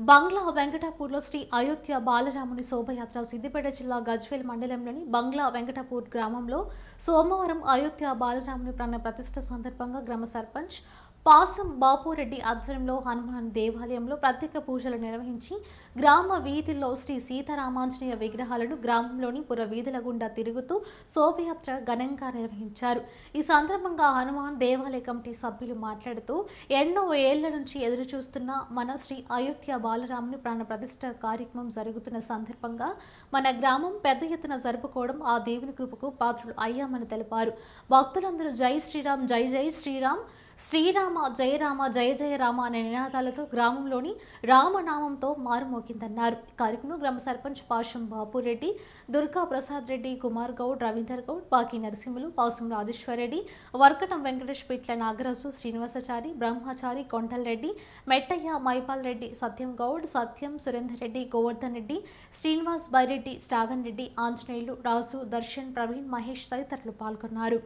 బంగ్లా వెంకటాపూర్లో శ్రీ అయోధ్య బాలరాముని శోభయాత్ర సిద్దిపేట జిల్లా గజ్వేల్ మండలంలోని బంగ్లా వెంకటాపూర్ గ్రామంలో సోమవారం అయోధ్య బాలరాముని ప్రాణ ప్రతిష్ఠ సందర్భంగా గ్రామ సర్పంచ్ పాసం బాపురెడ్డి ఆధ్వర్యంలో హనుమాన్ దేవాలయంలో ప్రత్యేక పూజలు నిర్వహించి గ్రామ వీధుల్లో శ్రీ సీతారామాంజనేయ విగ్రహాలను గ్రామంలోని పుర వీధుల గుండా తిరుగుతూ శోభయాత్ర ఘనంగా నిర్వహించారు. ఈ సందర్భంగా హనుమాన్ దేవాలయ కమిటీ సభ్యులు మాట్లాడుతూ ఎన్నో ఏళ్ల నుంచి ఎదురు చూస్తున్న మన శ్రీ అయోధ్య బాలరాముని ప్రాణ ప్రతిష్ఠ కార్యక్రమం జరుగుతున్న సందర్భంగా మన గ్రామం పెద్ద ఎత్తున జరుపుకోవడం ఆ దేవుని కృపకు పాత్రులు అయ్యామని తెలిపారు. భక్తులందరూ జై శ్రీరామ్ జై జై శ్రీరామ్, శ్రీరామ జయ రామ జయ జయ రామ అనే నినాదాలతో గ్రామంలోని రామనామంతో మారుమోగిందన్నారు. కార్యక్రమంలో గ్రామ సర్పంచ్ పాశం బాపురెడ్డి, దుర్గా ప్రసాద్ రెడ్డి, కుమార్ గౌడ్, రవీందర్ గౌడ్, పాకి నరసింహులు, పాసం రాజేశ్వరరెడ్డి, వర్కటం వెంకటేష్, పిట్ల నాగరాజు, శ్రీనివాసాచారి, బ్రహ్మచారి, కొంటల్ రెడ్డి, మెట్టయ్య, మైపాల్ రెడ్డి, సత్యం గౌడ్, సత్యం, సురేందర్ రెడ్డి, గోవర్ధన్ రెడ్డి, శ్రీనివాస్ బైరెడ్డి, స్టాగన్ రెడ్డి, ఆంజనేయులు, రాజు, దర్శన్, ప్రవీణ్, మహేష్ తదితరులు పాల్గొన్నారు.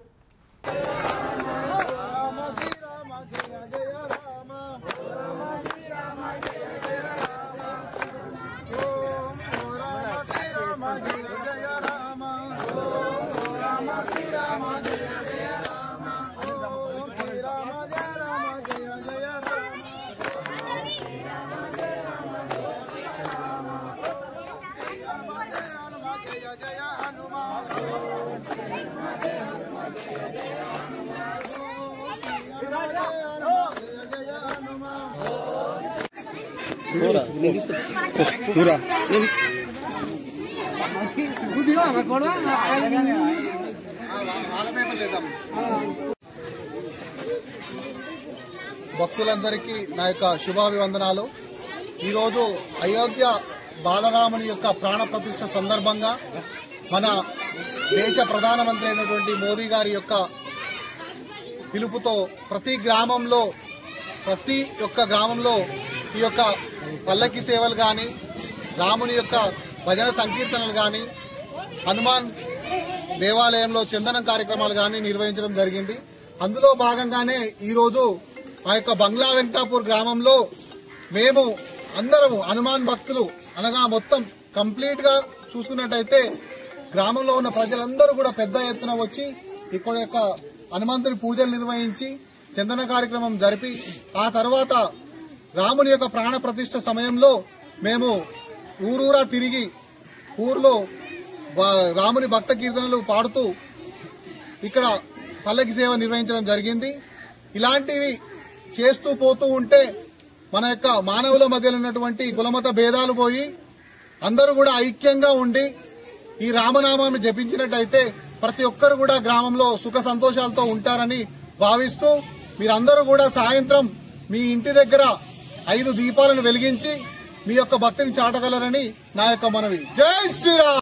భక్తులందరికీ నా యొక్క శుభాభివందనాలు. ఈరోజు అయోధ్య బాలరాముని యొక్క ప్రాణ ప్రతిష్ఠ సందర్భంగా మన దేశ ప్రధానమంత్రి అయినటువంటి మోదీ గారి యొక్క పిలుపుతో ప్రతి గ్రామంలో ఈ యొక్క పల్లకి సేవలు కానీ, రాముని యొక్క భజన సంకీర్తనలు కానీ, హనుమాన్ దేవాలయంలో చందనం కార్యక్రమాలు కానీ నిర్వహించడం జరిగింది. అందులో భాగంగానే ఈరోజు ఆ యొక్క బంగ్లా వెంకటాపూర్ గ్రామంలో మేము అందరము హనుమాన్ భక్తులు అనగా మొత్తం కంప్లీట్ గా చూసుకున్నట్టయితే గ్రామంలో ఉన్న ప్రజలందరూ కూడా పెద్ద ఎత్తున వచ్చి ఇక్కడ యొక్క హనుమంతుని పూజలు నిర్వహించి చందన కార్యక్రమం జరిపి ఆ తర్వాత రాముని యొక్క ప్రాణ ప్రతిష్ఠ సమయంలో మేము ఊరూరా తిరిగి ఊర్లో రాముని భక్త కీర్తనలు పాడుతూ ఇక్కడ పల్లకి సేవ నిర్వహించడం జరిగింది. ఇలాంటివి చేస్తూ పోతూ ఉంటే మన యొక్క మానవుల మధ్యలో ఉన్నటువంటి కులమత భేదాలు పోయి అందరూ కూడా ఐక్యంగా ఉండి ఈ రామనామాన్ని జపించినట్టయితే ప్రతి ఒక్కరు కూడా గ్రామంలో సుఖ సంతోషాలతో ఉంటారని భావిస్తూ మీరందరూ కూడా సాయంత్రం మీ ఇంటి దగ్గర 5 దీపాలను వెలిగించి మీ యొక్క భక్తిని చాటగలరని నా యొక్క మనవి. జై శ్రీరామ్.